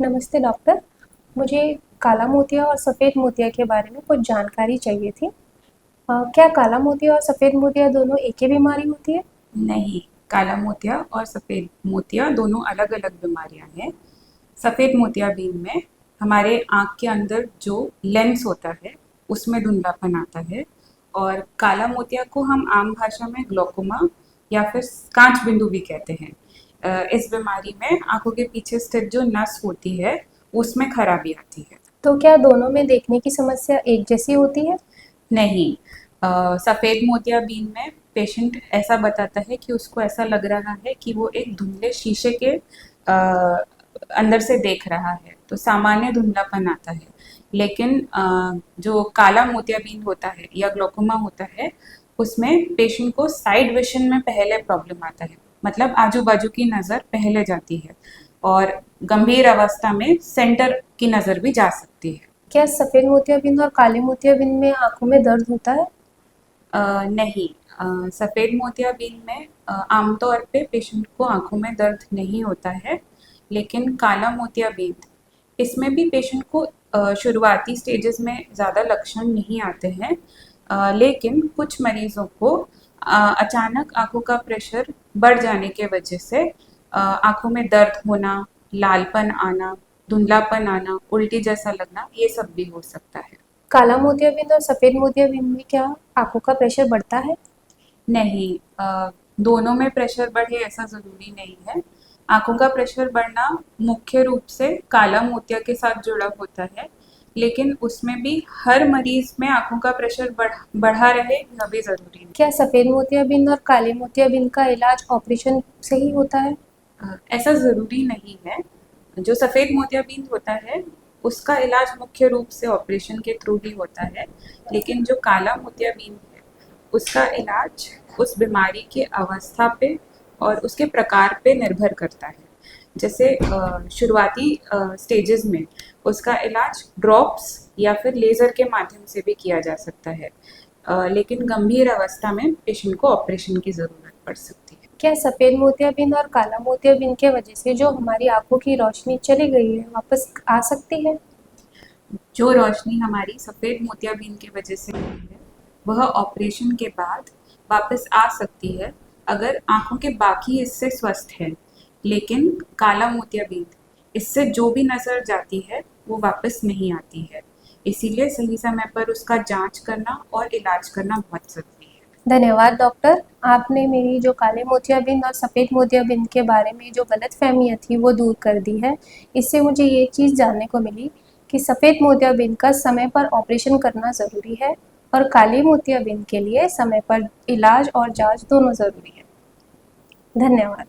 नमस्ते डॉक्टर। मुझे काला मोतिया और सफ़ेद मोतिया के बारे में कुछ जानकारी चाहिए थी। क्या काला मोतिया और सफ़ेद मोतिया दोनों एक ही बीमारी होती है? नहीं, काला मोतिया और सफ़ेद मोतिया दोनों अलग-अलग बीमारियां हैं। सफ़ेद मोतियाबिंद में हमारे आँख के अंदर जो लेंस होता है, उसमें धुंधलापन आता है और काला मोतिया को हम आम भाषा में ग्लोकोमा या फिर कांच बिंदु भी कहते हैं। इस बीमारी में आँखों के पीछे स्थित जो नस होती है, उसमें खराबी आती है। तो क्या दोनों में देखने की समस्या एक जैसी होती है? नहीं, सफ़ेद मोतियाबिंद में पेशेंट ऐसा बताता है कि उसको ऐसा लग रहा है कि वो एक धुंधले शीशे के अंदर से देख रहा है, तो सामान्य धुंधलापन आता है। लेकिन जो काला मोतियाबिंद होता है या ग्लोकोमा होता है, उसमें पेशेंट को साइड विजन में पहले प्रॉब्लम आता है, मतलब आजू बाजू की नज़र पहले जाती है और गंभीर अवस्था में सेंटर की नज़र भी जा सकती है। क्या सफ़ेद मोतियाबिंद और काले मोतियाबिंद में आँखों में दर्द होता है? नहीं, सफ़ेद मोतियाबिंद में आमतौर पे पेशेंट को आँखों में दर्द नहीं होता है, लेकिन काला मोतियाबिंद इसमें भी पेशेंट को शुरुआती स्टेजेस में ज़्यादा लक्षण नहीं आते हैं, लेकिन कुछ मरीजों को अचानक आँखों का प्रेशर बढ़ जाने के वजह से आँखों में दर्द होना, लालपन आना, धुंधलापन आना, उल्टी जैसा लगना, ये सब भी हो सकता है। काला मोतियाबिंद और सफ़ेद मोतियाबिंद में क्या आँखों का प्रेशर बढ़ता है? नहीं, दोनों में प्रेशर बढ़े ऐसा ज़रूरी नहीं है। आँखों का प्रेशर बढ़ना मुख्य रूप से काला मोतिया के साथ जुड़ा होता है, लेकिन उसमें भी हर मरीज़ में आँखों का प्रेशर बढ़ा रहे यह भी ज़रूरी नहीं। क्या सफ़ेद मोतियाबिंद और काले मोतियाबिंद का इलाज ऑपरेशन से ही होता है? ऐसा ज़रूरी नहीं है। जो सफ़ेद मोतियाबिंद होता है, उसका इलाज मुख्य रूप से ऑपरेशन के थ्रू ही होता है, लेकिन जो काला मोतियाबिंद है, उसका इलाज उस बीमारी की अवस्था पे और उसके प्रकार पे निर्भर करता है। जैसे शुरुआती स्टेजेस में उसका इलाज ड्रॉप्स या फिर लेज़र के माध्यम से भी किया जा सकता है, लेकिन गंभीर अवस्था में पेशेंट को ऑपरेशन की ज़रूरत पड़ सकती है। क्या सफ़ेद मोतियाबिंद और काला मोतियाबिंद के वजह से जो हमारी आँखों की रोशनी चली गई है, वापस आ सकती है? जो रोशनी हमारी सफ़ेद मोतियाबिंद की वजह से आई है, वह ऑपरेशन के बाद वापस आ सकती है अगर आँखों के बाकी हिस्से स्वस्थ हैं। लेकिन काला मोतियाबिंद इससे जो भी नज़र जाती है, वो वापस नहीं आती है। इसीलिए सही समय पर उसका जांच करना और इलाज करना बहुत ज़रूरी है। धन्यवाद डॉक्टर। आपने मेरी जो काले मोतियाबिंद और सफ़ेद मोतियाबिंद के बारे में जो गलतफ़हमियाँ थी वो दूर कर दी है। इससे मुझे ये चीज़ जानने को मिली कि सफ़ेद मोतियाबिंद का समय पर ऑपरेशन करना ज़रूरी है और काले मोतियाबिंद के लिए समय पर इलाज और जाँच दोनों ज़रूरी है। धन्यवाद।